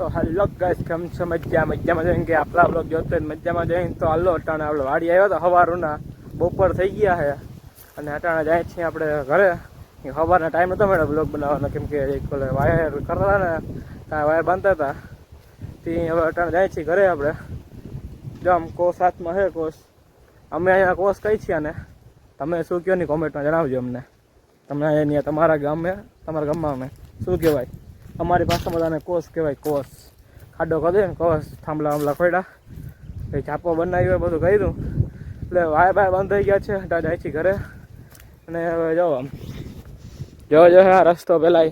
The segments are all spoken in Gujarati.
તો હેલો ગાઈસ, કેમ છો? મજામાં જઈને કે આપણા બ્લોગ જોતો મજામાં જઈને તો હાલો અટાણે આપણે વાડી આવ્યો તો સવારના બપોર થઈ ગયા છે અને અટાણે જાય છીએ આપણે ઘરે. સવારના ટાઈમ હતો મેડમ બ્લોગ બનાવવાનો, કેમ કે એક વાયર કરતા ને ત્યાં વાયર બાંધતા હતા તે હવે અટાણે જાય છીએ ઘરે આપણે. જો આમ કોસ હાથમાં છે કોસ. અમે અહીંયા કોસ કઈ છીએ ને તમે શું કહો ને કોમેન્ટમાં જણાવજો અમને. તમે અહીંયા તમારા ગામમાં અમે શું કહેવાય? અમારી ભાષામાં બધાને કોસ કહેવાય. કોસ ખાડો ખોદે ને કોસ, થાંભલા ખોડ્યા પછી ચાપો બનાવ્યો બધું કર્યું એટલે વાય બંધ થઈ ગયા છે. ત્યાં જાય છે ઘરે. અને હવે જો આમ જો આ રસ્તો પહેલાં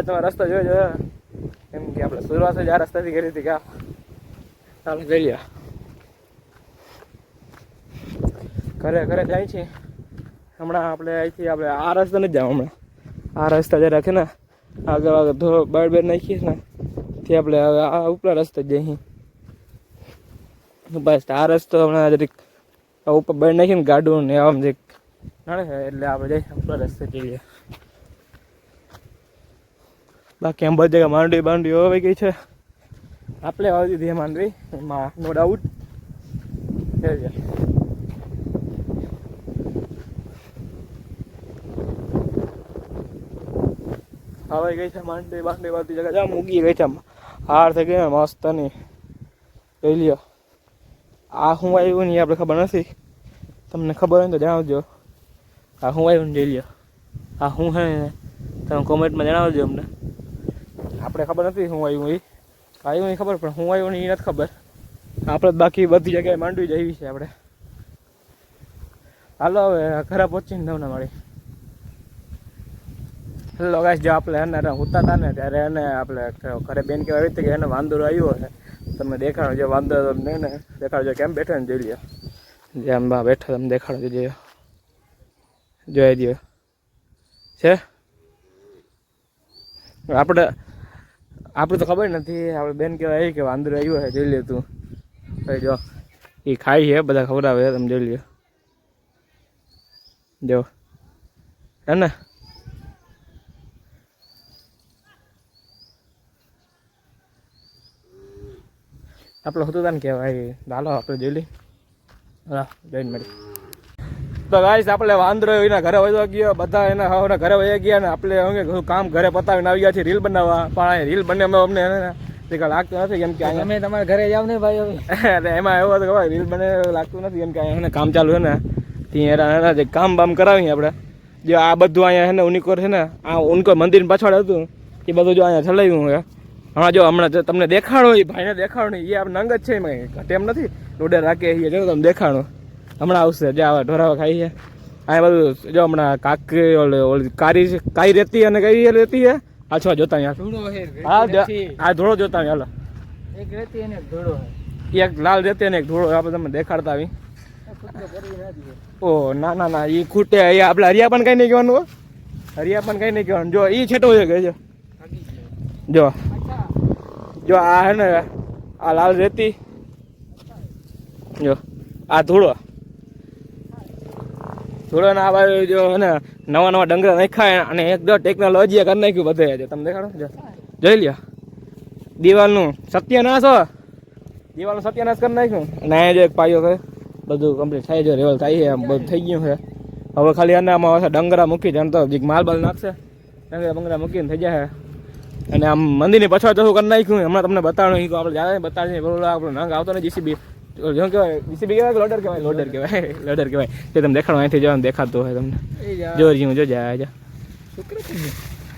તમે રસ્તો જોયો એમ કે આપણે શરૂઆત જ આ રસ્તાથી કરી હતી. ક્યાં ચાલો જઈએ ઘરે જાય છે હમણાં. આપણે અહીંથી આપણે આ રસ્તા નથી જાવ હમણાં. આ રસ્તા જે રાખે ને આગળ બેડ નાખીએ ને તે આપણે હવે આ ઉપલા રસ્તે જઈએ. બસ આ રસ્તો હમણાં જરીક ઉપર બેડ નાખીને ગાડું ને આમ જે નડે છે એટલે આપણે જઈએ ઉપલા રસ્તે જઈએ. બાકી આમ બધી જગ્યા માંડવી હોવી ગઈ છે. આપણે વાવી દીધી માંડવી, એમાં નો ડાઉટ. હવે ગઈ છે માંડવી બધી જગ્યા જામ ઉગી ગઈ છે. હાર થઈ ગઈ મસ્ત ની જોઈ લ્યો. આ હું આવ્યું નહીં આપણે ખબર નથી, તમને ખબર હોય તો જણાવજો. આ હું આવ્યું ને જોઈ લ્યો. આ હું હે તમે કોમેન્ટમાં જણાવજો અમને. આપણે ખબર નથી હું આવ્યું એ આવ્યું નહીં ખબર, પણ હું આવ્યું નહીં એ નથી ખબર. આપણે બાકી બધી જગ્યાએ માંડવી જઈ છે આપણે. હાલો હવે ઘરે પહોંચીને દઉં ને મારી. હેલો ગાઈસ, જો આપણે એને ઉતા હતા ને ત્યારે એને આપણે ઘરે બેન કહેવા આવી હતી કે એને વાંદરો આવ્યો છે. તમને દેખાડો જો વાંદરો તમને ને દેખાડજો કેમ બેઠા ને જોઈ લ્યો. જેમ બા બેઠા તમને દેખાડો જોઈ દો છે. આપણે તો ખબર નથી. આપણે બેન કહેવા આવી કે વાંદરો આવ્યો છે જોઈ લે તું. ભાઈ જો એ ખાઈ છે, બધા ખવડાવે છે, તમે જોઈ લ્યો. જો હે ને આપણે હતું હતા ને કહેવાય. ચાલો આપણે જોઈ લઈ. હા જોઈને મળી. તો ગાઈસ આપણે વાંદરો એના ઘરે વયો ગયો, બધા એના હવે ઘરે વયા ગયા ને આપણે કામ ઘરે પતાવીને આવી ગયા છીએ રીલ બનાવવા. પણ રીલ બને અમને લાગતું નથી, કેમ કે તમે તમારા ઘરે જાવ ને ભાઈ. હવે એમાં એવું હતું કે રીલ બને લાગતું નથી, કેમ કે અહીંયા કામ ચાલુ છે ને ત્યાં જે કામ બામ કરાવીએ આપણે. જો આ બધું અહીંયા છે ને ઉનિકોર છે ને, આ ઉનકોર મંદિર પાછળ હતું એ બધું જો અહીંયા ચલાવ્યું છે. હા જો હમણાં તમને દેખાડો, એ ભાઈને દેખાડો નહીં, એ આપણે નંગ જ છે એમાં ટેમ નથી. લોડર રાખે એ જો તમે દેખાડો હમણાં આવશે. જે આવા ઢોરાવા ખાઈ છે આ બધું. જો હમણાં કાકી ઓલી કાઈ રહેતી અને કઈ રહેતી છે આ છો જોતા આ ધોળો જોતા હાલો. એક રેતી અને એક ધોળો, એક લાલ રહેતી અને એક ધોળો આપણે તમને દેખાડતા આવી. ઓ ના એ ખૂટે. અહીંયા આપણે હરિયા પણ કઈ નહીં કહેવાનું. હરિયા પણ કઈ નહીં કહેવાનું. જો એ છેટો છે કે જો આ હે ને આ લાલ રેતી, જો આ ધૂળો ને આ બાજુ જો ને નવા ડંગરા નાખ્યા અને એકદમ ટેકનોલોજી કરી નાખ્યું બધે. છે તમે દેખાડો જોઈ લ્યો. દિવાલનું સત્યાનાશ કરી નાખ્યું. અને અહીંયા જો એક પાયો છે બધું કમ્પ્લીટ થાય. જો રેવલ થાય છે આમ બધું થઈ ગયું છે. હવે ખાલી આમાં ડંગરા મૂકી છે તો માલ બાલ નાખશે. ડંગરા મૂકીને થઈ જાય. અને આમ મંદિરની પછાડ તો કરી નાખ્યું. હમણાં તમને બતાડું આપણે જ્યાં બતાડીએ બરોબર. આપણો નંગ આવતો ને જીસીબી શું કહેવાય? જીસીબી કહેવાય કે લોડર કહેવાય? લોડર કહેવાય. તે તમે દેખાડો અહીંથી જવાનું દેખાતું હોય તમને. જો જાય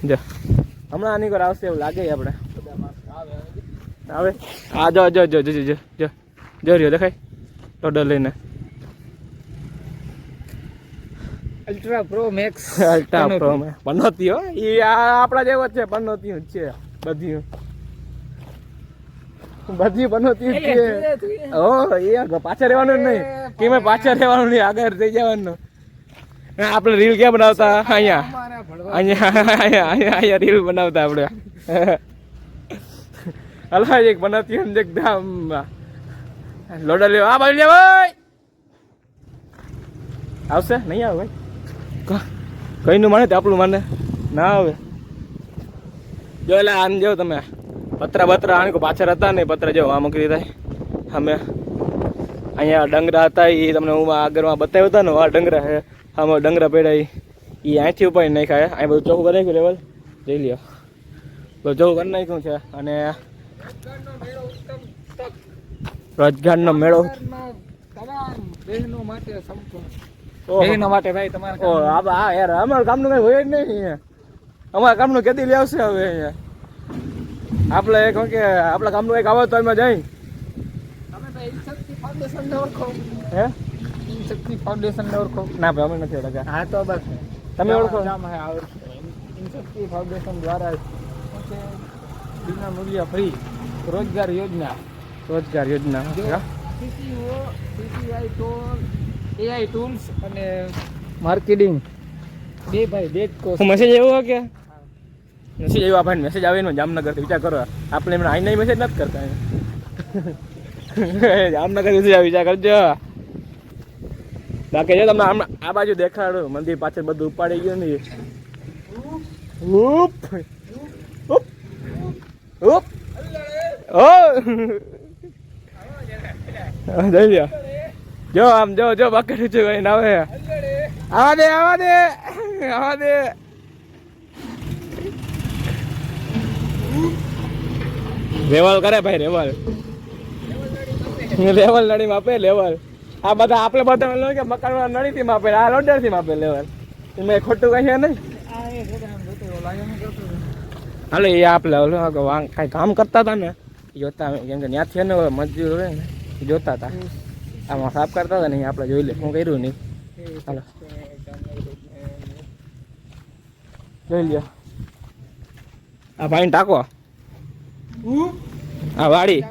જો હમણાં આની પર આવશે એવું લાગે આપણે. આવે હા જો રહ્યો દેખાય લોડર લઈને. અલ્ટ્રા પ્રો મેક્સ પનોતી હો એ આપણા જેવો જ છે. પનોતી જ છે બધી પનોતી જ છે. ઓ એ પાછળ રહેવાનું જ નહીં, કેમ પાછળ રહેવાનું નહીં, આગળ થઈ જવાનું. આપણે રીલ ક્યાં બનાવતા? અહીંયા રીલ બનાવતા આપણે. હલવા એક બનાવતી એકદમ લોડર લેવા. આ બાજુ ભાઈ આવશે નહીં આવે ભાઈ કઈનું માને તે આપણું માને ના આવે. જો એટલે આમ જો તમે પતરા આને પાછળ હતા ને પતરા જો આ મૂકી દીધા અમે અહીંયા ડંગરા હતા એ તમને હું આગળમાં બતાવ્યો હતા ને આ ડંગરા છે આમાં ડંગરા પડ્યા એ અહીંથી ઉપાડી નાખ્યા અહીં બધું ચોખ્ખું કરી નાખ્યું લેવલ જોઈ લ્યો બધું ચોખ્ખું કરી નાખ્યું છે અને રોજગારનો મેળો તમામ બહેનો માટે સંપૂર્ણ બહેનો માટે ભાઈ તમારા હા યાર અમારા કામનું કઈ હોય જ નહીં અમારા કામનું કેદી લઈ આવશે હવે અહીંયા આપણે કહું કે આપણા કામનું કંઈક આવે તો એમાં જઈ તમે ભાઈ શક્તિ ફાઉન્ડેશન ને ઓળખો હે શક્તિ ફાઉન્ડેશન ને ઓળખો ના ભાઈ અમે નથી ઓળખા હા તો બસ તમે ઓળખો શક્તિ ફાઉન્ડેશન દ્વારા વિના મૂલ્ય ફ્રી રોજગાર યોજના CCI ટૂલ AI ટૂલ્સ અને માર્કેટિંગ બે કોર્સ હું મેસેજ આવ્યો કે મેસેજ આવ્યો આપણને મેસેજ આવે ને જામનગરથી વિચાર કરો આપણે એમને આઈને મેસેજ નથી કરતા જામનગરથી વિચાર કરજો બાકી જો તમને આ બાજુ દેખાડું મંદિર પાછળ બધું ઉપાડી ગયું ને ઉપ ઉપ ઉપ ઓ જઈ લ્યો જો આમ જો બાકી છે કઈ ના આવે આવા દે રેવલ કરે ભાઈ રેવલ નળી માપે લેવલ આ બધા આપણે બધા કે મકાન નળી થી માપે આ લોડર થી માપે લેવલ મેં ખોટું કહી નહીં હાલો એ આપણે કઈ કામ કરતા હતા ને જોતા કેમ કે ત્યાંથી ને મજૂર હોય ને જોતા હતા આમાં સાફ કરતા હતા ને આપણે જોઈ લે હું કર્યું નહીં હાલો જોઈ લ્યો આ ભાઈ ટાંકો આ વાડી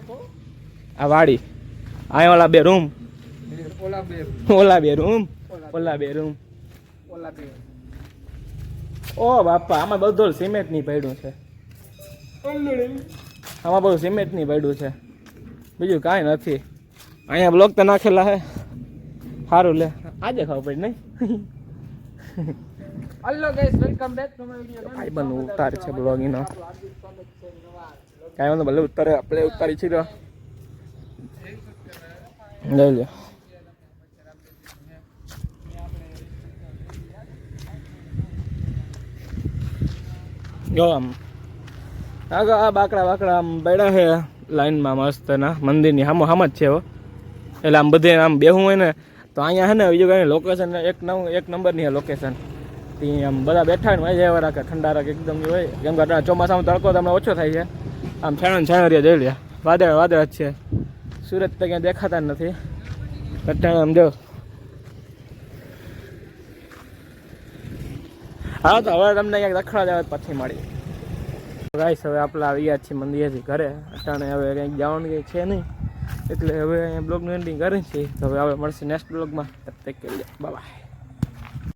અહીંયા ઓલા બે રૂમ ઓલા બે રૂમ ઓ બાપા આમાં બધું સિમેન્ટ ની પડ્યું છે આમાં બધું સિમેન્ટ ની પડ્યું છે બીજું કાંઈ નથી અહીંયા બ્લોક તો નાખેલા હે સારું લે આજે ખાવ પડી નહીં hello guys welcome back to my video ભાઈ બંધ ઉતાર છે બ્લોગિંગ નો કાંઈ વાંધો ભલે ઉતારે આપણે ઉતારી છીએ તો લઈ લે જો આમ આગળ આ બાકડા આમ બેડા છે લાઈનમાં મસ્ત ના મંદિરની હામ જ છે એટલે આમ બધે આમ બેહું હોય ને તો અહીંયા છે ને બીજું કઈ લોકેશન એક નંબરની છે લોકેશન ત્યાં આમ બધા બેઠા ને મજા એવા રાખે ઠંડા રાખે એકદમ હોય કેમ કે ચોમાસામાં તડકો તમને ઓછો થાય છે આમ છાણરિયા જોઈ લે વાદળ જ છે સુરત તો ક્યાં દેખાતા નથી અટાણે આમ જો હા તો હવે તમને ક્યાંક રખડા જાય પછી મળી ગાઈસ હવે આપણે આવી ગયા છીએ મંદિરેથી ઘરે અટાણે હવે કંઈક જવાનું કંઈ છે નહીં એટલે હવે અહીંયા બ્લોગનું એન્ડિંગ કરે છે તો હવે મળશે નેક્સ્ટ બ્લોગમાં તબ તક કે બાય.